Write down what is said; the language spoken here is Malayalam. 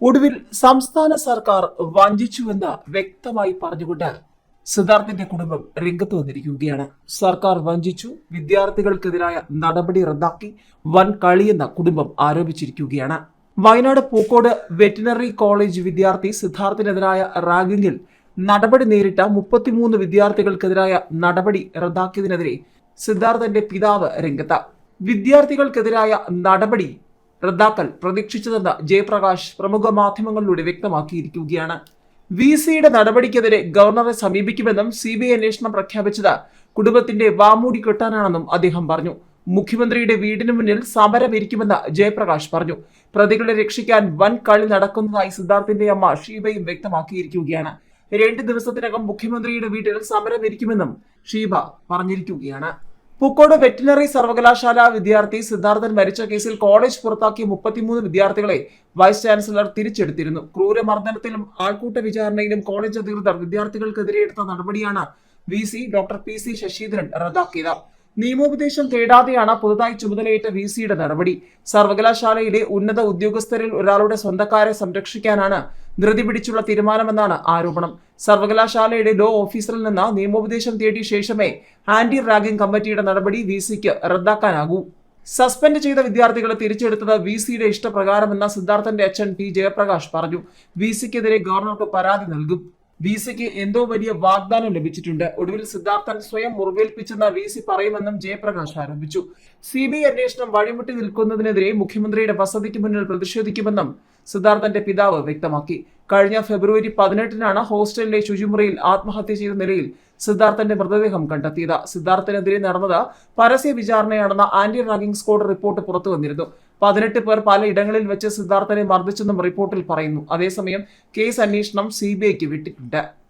ഒടുവിൽ സംസ്ഥാന സർക്കാർ വഞ്ചിച്ചുവെന്ന് വ്യക്തമായി പറഞ്ഞുകൊണ്ട് സിദ്ധാർത്ഥിന്റെ കുടുംബം രംഗത്ത് വന്നിരിക്കുകയാണ്. സർക്കാർ വഞ്ചിച്ചു, വിദ്യാർത്ഥികൾക്കെതിരായ നടപടി റദ്ദാക്കി, വൻ കളിയെന്ന കുടുംബം ആരോപിച്ചിരിക്കുകയാണ്. വയനാട് പൂക്കോട് വെറ്റിനറി കോളേജ് വിദ്യാർത്ഥി സിദ്ധാർത്ഥിനെതിരായ റാഗിംഗിൽ നടപടി നേരിട്ട 33 വിദ്യാർത്ഥികൾക്കെതിരായ നടപടി റദ്ദാക്കിയതിനെതിരെ സിദ്ധാർത്ഥന്റെ പിതാവ് രംഗത്ത്. വിദ്യാർത്ഥികൾക്കെതിരായ നടപടി റദ്ദാക്കൽ പ്രതീക്ഷിച്ചതെന്ന് ജയപ്രകാശ് പ്രമുഖ മാധ്യമങ്ങളിലൂടെ വ്യക്തമാക്കിയിരിക്കുകയാണ്. VC-യുടെ നടപടിക്കെതിരെ ഗവർണറെ സമീപിക്കുമെന്നും CBI അന്വേഷണം പ്രഖ്യാപിച്ചത് കുടുംബത്തിന്റെ വാമൂടി കെട്ടാനാണെന്നും അദ്ദേഹം പറഞ്ഞു. മുഖ്യമന്ത്രിയുടെ വീടിന് മുന്നിൽ സമരമിരിക്കുമെന്ന് ജയപ്രകാശ് പറഞ്ഞു. പ്രതികളെ രക്ഷിക്കാൻ വൻ കളി നടക്കുന്നതായി സിദ്ധാർത്ഥിന്റെ അമ്മ ഷീബയും വ്യക്തമാക്കിയിരിക്കുകയാണ്. 2 ദിവസത്തിനകം മുഖ്യമന്ത്രിയുടെ വീട്ടിൽ സമരമിരിക്കുമെന്നും ഷീബ പറഞ്ഞിരിക്കുകയാണ്. പൂക്കോട് വെറ്റിനറി സർവകലാശാല വിദ്യാർത്ഥി സിദ്ധാർത്ഥൻ മരിച്ച കേസിൽ കോളേജ് പുറത്താക്കിയ 33 വിദ്യാർത്ഥികളെ വൈസ് ചാൻസലർ തിരിച്ചെടുത്തിരുന്നു. ക്രൂരമർദ്ദനത്തിലും ആൾക്കൂട്ട വിചാരണയിലും കോളേജ് അധികൃതർ വിദ്യാർത്ഥികൾക്കെതിരെ എടുത്ത നടപടിയാണ് VC ഡോക്ടർ PC ശശീന്ദ്രൻ റദ്ദാക്കിയത്. നിയമോപദേശം തേടാതെയാണ് പുതുതായി ചുമതലയേറ്റ VC-യുടെ നടപടി. സർവകലാശാലയിലെ ഉന്നത ഉദ്യോഗസ്ഥരിൽ ഒരാളുടെ സ്വന്തക്കാരെ സംരക്ഷിക്കാനാണ് ധൃതി പിടിച്ചുള്ള തീരുമാനമെന്നാണ് ആരോപണം. സർവകലാശാലയുടെ ലോ ഓഫീസറിൽ നിന്ന് നിയമോപദേശം തേടിയ ശേഷമേ ആന്റി റാഗിംഗ് കമ്മിറ്റിയുടെ നടപടി VC-ക്ക് റദ്ദാക്കാനാകൂ. സസ്പെൻഡ് ചെയ്ത വിദ്യാർത്ഥികളെ തിരിച്ചെടുത്തത് VC-യുടെ ഇഷ്ടപ്രകാരമെന്ന സിദ്ധാർത്ഥന്റെ അച്ഛൻ P ജയപ്രകാശ് പറഞ്ഞു. VC-ക്കെതിരെ ഗവർണർക്ക് പരാതി നൽകും. VC-ക്ക് എന്തോ വലിയ വാഗ്ദാനം ലഭിച്ചിട്ടുണ്ട്. ഒടുവിൽ സിദ്ധാർത്ഥൻ സ്വയം മുറിവേൽപ്പിച്ചെന്ന് VC പറയുമെന്നും ജയപ്രകാശ് ആരോപിച്ചു. CBI അന്വേഷണം വഴിമുട്ടി നിൽക്കുന്നതിനെതിരെ മുഖ്യമന്ത്രിയുടെ വസതിക്ക് മുന്നിൽ പ്രതിഷേധിക്കുമെന്നും സിദ്ധാർത്ഥന്റെ പിതാവ് വ്യക്തമാക്കി. കഴിഞ്ഞ ഫെബ്രുവരി 18-നാണ് ഹോസ്റ്റലിലെ ശുചിമുറിയിൽ ആത്മഹത്യ ചെയ്ത നിലയിൽ സിദ്ധാർത്ഥന്റെ മൃതദേഹം കണ്ടെത്തിയത്. സിദ്ധാർത്ഥിനെതിരെ നടന്നത് പരസ്യ വിചാരണയാണെന്ന ആന്റി റാഗിംഗ് സ്ക്വാഡ് റിപ്പോർട്ട് പുറത്തു വന്നിരുന്നു. 18 പേർ പലയിടങ്ങളിൽ വെച്ച് സിദ്ധാർത്ഥനെ മർദ്ദിച്ചെന്നും റിപ്പോർട്ടിൽ പറയുന്നു. അതേസമയം കേസ് അന്വേഷണം CBIക്ക് വിട്ടിട്ടുണ്ട്.